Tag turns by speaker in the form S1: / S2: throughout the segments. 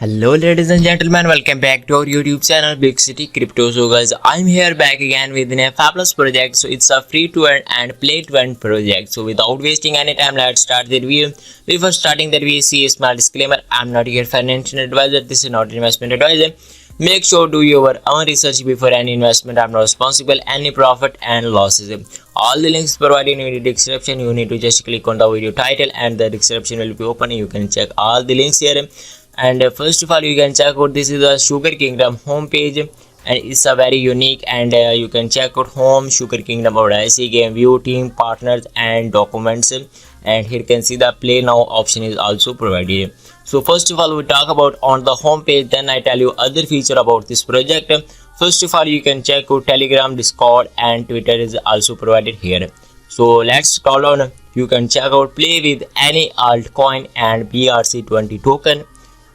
S1: Hello ladies and gentlemen, welcome back to our YouTube channel Big City Crypto. So guys, I'm here back again with a fabulous project. So it's a free to earn and play to earn project. So without wasting any time, let's start the review. Before starting the review, see a small disclaimer. I'm not your financial advisor. This is not investment advisor. Make sure do your own research before any investment. I'm not responsible any profit and losses. All the links provided in the description. You need to just click on the video title and the description will be open. You can check all the links here. And first of all, you can check out this is the Sugar Kingdom homepage, and it's a very unique. And you can check out home, Sugar Kingdom, Odyssey, game view, team, partners, and documents. And here you can see the play now option is also provided. So first of all, we talk about on the home page, then I tell you other feature about this project. First of all, you can check out Telegram, Discord, and Twitter is also provided here. So let's scroll on. You can check out play with any altcoin and BRC20 token,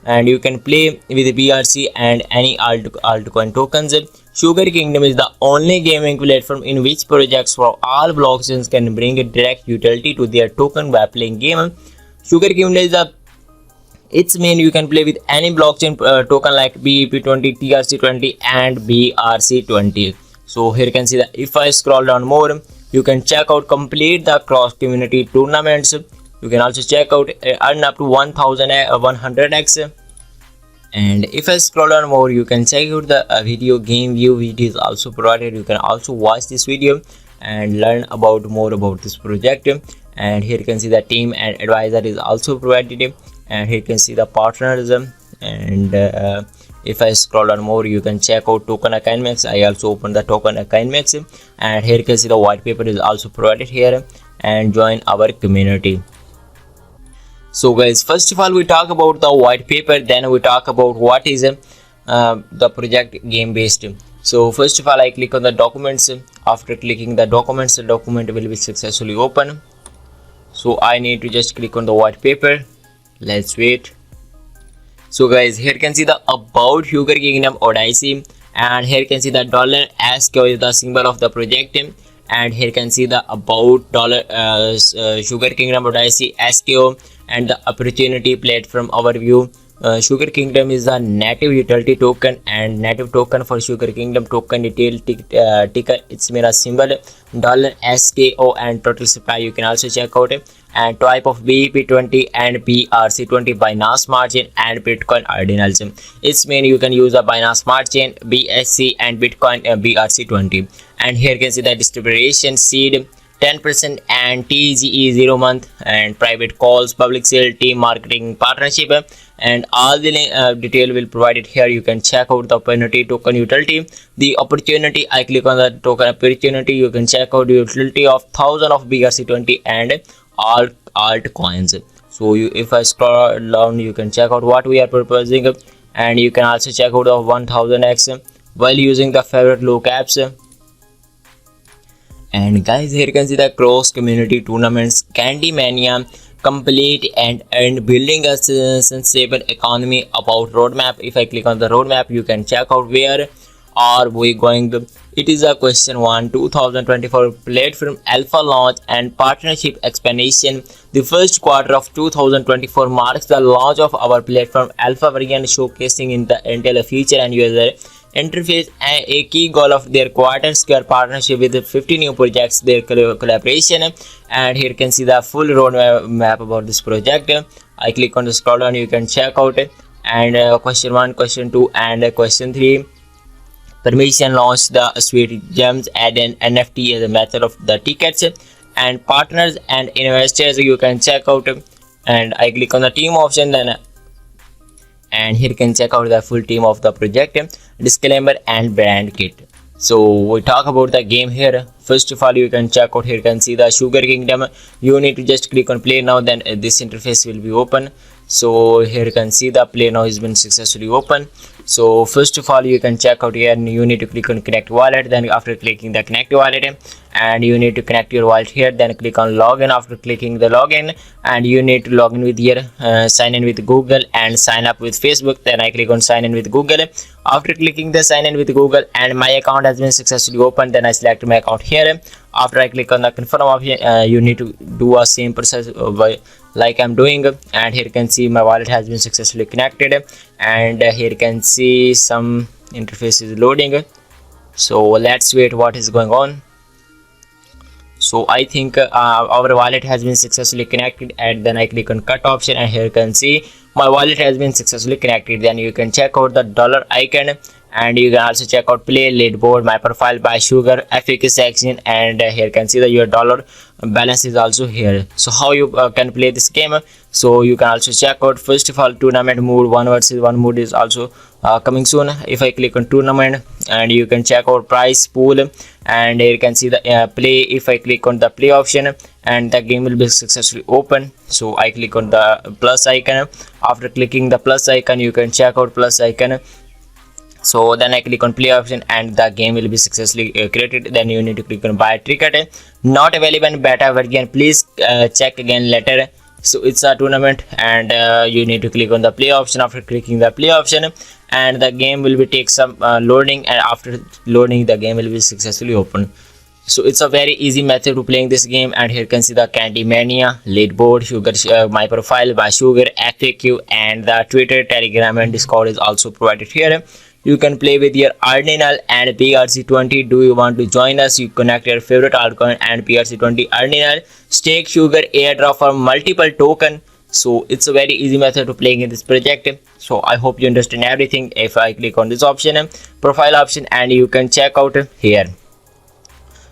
S1: and you can play with BRC and any altcoin tokens. Sugar Kingdom is the only gaming platform in which projects for all blockchains can bring a direct utility to their token by playing game. Sugar Kingdom is its main you can play with any blockchain token like BEP20, TRC20, and BRC20. So here you can see that if I scroll down more, you can check out complete the cross community tournaments. You can also check out earn up to 1100x. And if I scroll down more, you can check out the video game view, which is also provided. You can also watch this video and learn about more about this project. And here you can see the team and advisor is also provided. And here you can see the partners. And if I scroll down more, you can check out token economics. I also open the token economics, and here you can see the white paper is also provided here. And join our community. So guys, first of all, we talk about the white paper, then we talk about what is the project game based. So first of all, I click on the documents. After clicking the documents, the document will be successfully open. So I need to just click on the white paper. Let's wait. So guys, here you can see the about Sugar Kingdom Odyssey, and here you can see the $SQ is the symbol of the project. And here you can see the about Sugar Kingdom Odyssey SQ and the opportunity platform overview. Sugar Kingdom is the native utility token and native token for Sugar Kingdom token detail ticker. It's made a symbol $SKO and total supply. You can also check out it. And type of BEP20 and BRC20, Binance Smart Chain and Bitcoin Ordinals. It's mean you can use a Binance Smart Chain, BSC, and Bitcoin BRC20. And here you can see the distribution seed 10% and TGE 0 month and private calls, public sale, team marketing partnership, and all the detail will provided here. You can check out the opportunity token utility. The opportunity, I click on the token opportunity. You can check out the utility of 1000 of BRC20 and all altcoins. So if I scroll down, you can check out what we are proposing, and you can also check out the 1000x while using the favorite low caps. And guys, here you can see the cross community tournaments, Candy Mania, complete and earn, building a sustainable economy about roadmap. If I click on the roadmap, you can check out where are we going to. It is a question 1 2024 platform alpha launch and partnership expansion. The first quarter of 2024 marks the launch of our platform alpha variant, showcasing in the Intel feature and user interface. A key goal of their quarter square partnership with 50 new projects, their collaboration. And here you can see the full roadmap about this project. I click on the scroll down, you can check out it. And question 1, question 2, and question 3. Permission launch the sweet gems, add an NFT as a method of the tickets. And partners and investors, you can check out. And I click on the team option, then and here you can check out the full team of the project, disclaimer, and brand kit. So we talk about the game here. First of all, you can check out here. You can see the Sugar Kingdom. You need to just click on play now, then this interface will be open. So here you can see the play now has been successfully open. So first of all, you can check out here, and you need to click on connect wallet. Then after clicking the connect wallet, and you need to connect your wallet here, then click on login. After clicking the login, and you need to log in with your sign in with Google and sign up with Facebook. Then I click on sign in with Google. After clicking the sign in with Google, and my account has been successfully opened, then I select my account here. After I click on the confirm option, you need to do a same process by like I'm doing, and here you can see my wallet has been successfully connected, and here you can see some interface is loading. So let's wait what is going on. So I think our wallet has been successfully connected, and then I click on cut option, and here you can see my wallet has been successfully connected. Then you can check out the dollar icon, and you can also check out play leaderboard, my profile, buy sugar, FAQ section, and here you can see that your dollar balance is also here. So how you can play this game? So you can also check out, first of all, tournament mode, 1 versus 1 mode is also coming soon. If I click on tournament, and you can check out price pool, and here you can see the play. If I click on the play option, and the game will be successfully open. So I click on the plus icon. After clicking the plus icon, you can check out plus icon. So then I click on play option, and the game will be successfully created. Then you need to click on buy ticket, not available in beta version, please check again later. So it's a tournament, and you need to click on the play option. After clicking the play option, and the game will be take some loading, and after loading the game will be successfully open. So it's a very easy method to playing this game, and here you can see the Candy Mania, leaderboard, sugar, my profile, buy sugar, FAQ, and the Twitter, Telegram, and Discord is also provided here. You can play with your Ordinal and BRC20. Do you want to join us? You connect your favorite altcoin and BRC20 Ordinal, stake sugar, airdrop for multiple token. So it's a very easy method to playing in this project. So I hope you understand everything. If I click on this option, profile option, and you can check out here.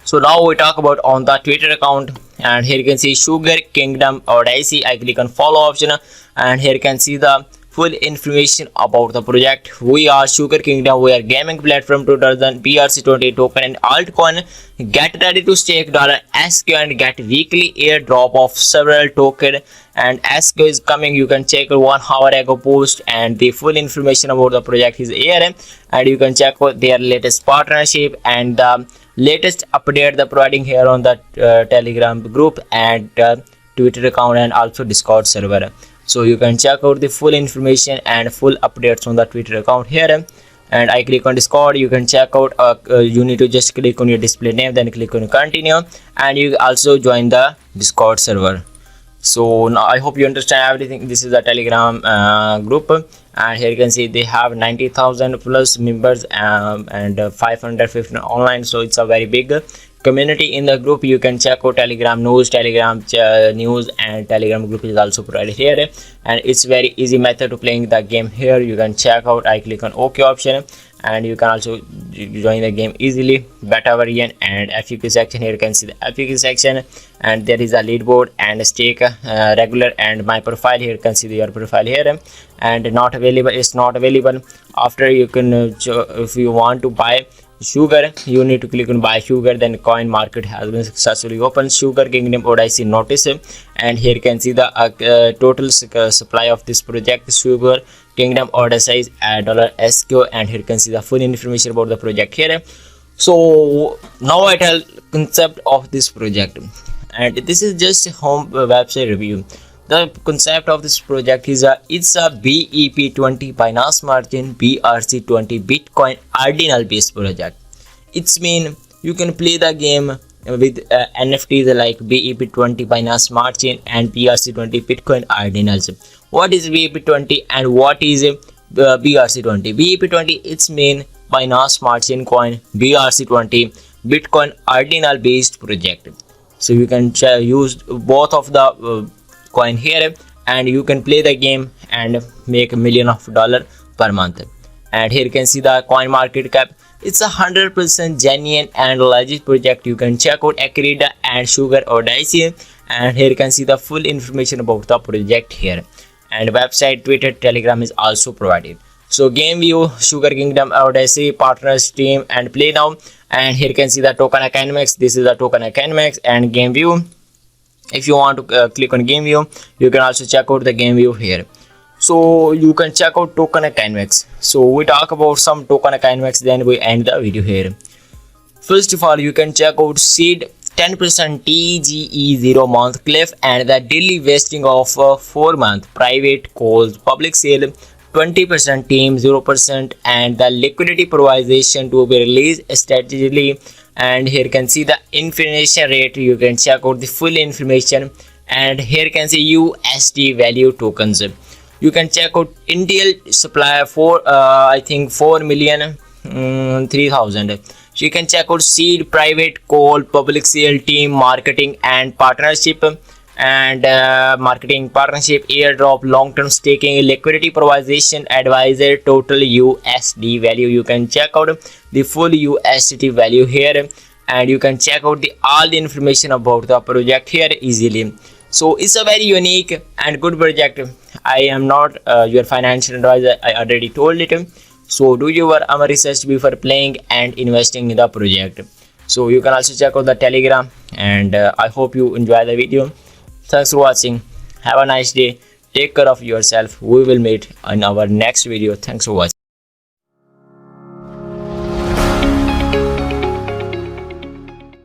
S1: So now we talk about on the Twitter account, and here you can see Sugar Kingdom Odyssey. I click on follow option, and here you can see the full information about the project. We are Sugar Kingdom. We are gaming platform 2000 BRC20 token and altcoin. Get ready to stake $SQ and get weekly airdrop of several token, and SQ is coming. You can check 1 hour ago post, and the full information about the project is here, and you can check out their latest partnership and the latest update they're providing here on the Telegram group and Twitter account, and also Discord server. So you can check out the full information and full updates on the Twitter account here. And I click on Discord. You can check out, you need to just click on your display name, then click on continue, and you also join the Discord server. So now I hope you understand everything. This is the Telegram group, and here you can see they have 90,000 plus members and 550 online. So it's a very big community in the group. You can check out Telegram news, Telegram news, and Telegram group is also provided here, and it's very easy method to playing the game here. You can check out. I click on OK option, and you can also join the game easily. Beta version and FAQ section. Here you can see the FAQ section, and there is a leaderboard and stake, regular, and my profile. Here you can see your profile here, and not available. It's not available. After you can if you want to buy sugar, you need to click on buy sugar. Then coin market has been successfully opened. Sugar Kingdom Odyssey notice, and here you can see the total supply of this project, Sugar Kingdom Odyssey $SQ, and here you can see the full information about the project here. So now I tell concept of this project, and this is just a home website review. The concept of this project is it's a BEP20 Binance Smart Chain BRC20 Bitcoin Ordinal based project. It's mean you can play the game with NFTs like BEP20 Binance Smart Chain and BRC20 Bitcoin Ordinals. What is BEP20 and what is BRC20? BEP20 it's mean Binance Smart Chain coin, BRC20 Bitcoin Ordinal based project. So you can use both of the coin here, and you can play the game and make $1 million per month. And here you can see the coin market cap. It's a 100% genuine and legit project. You can check out Akrida and Sugar Odyssey, and here you can see the full information about the project here, and website, Twitter, Telegram is also provided. So game view, Sugar Kingdom Odyssey, partners, team, and play now. And here you can see the token economics. This is the token economics and game view. If you want to click on game view, you can also check out the game view here. So you can check out token economics. So we talk about some token economics, then we end the video here. First of all, you can check out seed 10% TGE 0 month cliff, and the daily vesting of 4 month private calls, public sale 20% team 0%, and the liquidity provision to be released strategically. And here you can see the inflation rate. You can check out the full information, and here you can see USD value tokens. You can check out Intel supply for I think 4,003,000. So you can check out seed, private, call, public sale, team, marketing and partnership, and marketing, partnership, airdrop, long-term staking, liquidity provision, advisor, total USD value. You can check out the full USDT value here, and you can check out all the information about the project here easily. So it's a very unique and good project. I am not your financial advisor, I already told it. So do your research before playing and investing in the project. So you can also check out the Telegram, and I hope you enjoy the video. Thanks for watching. Have a nice day. Take care of yourself. We will meet in our next video. Thanks for watching.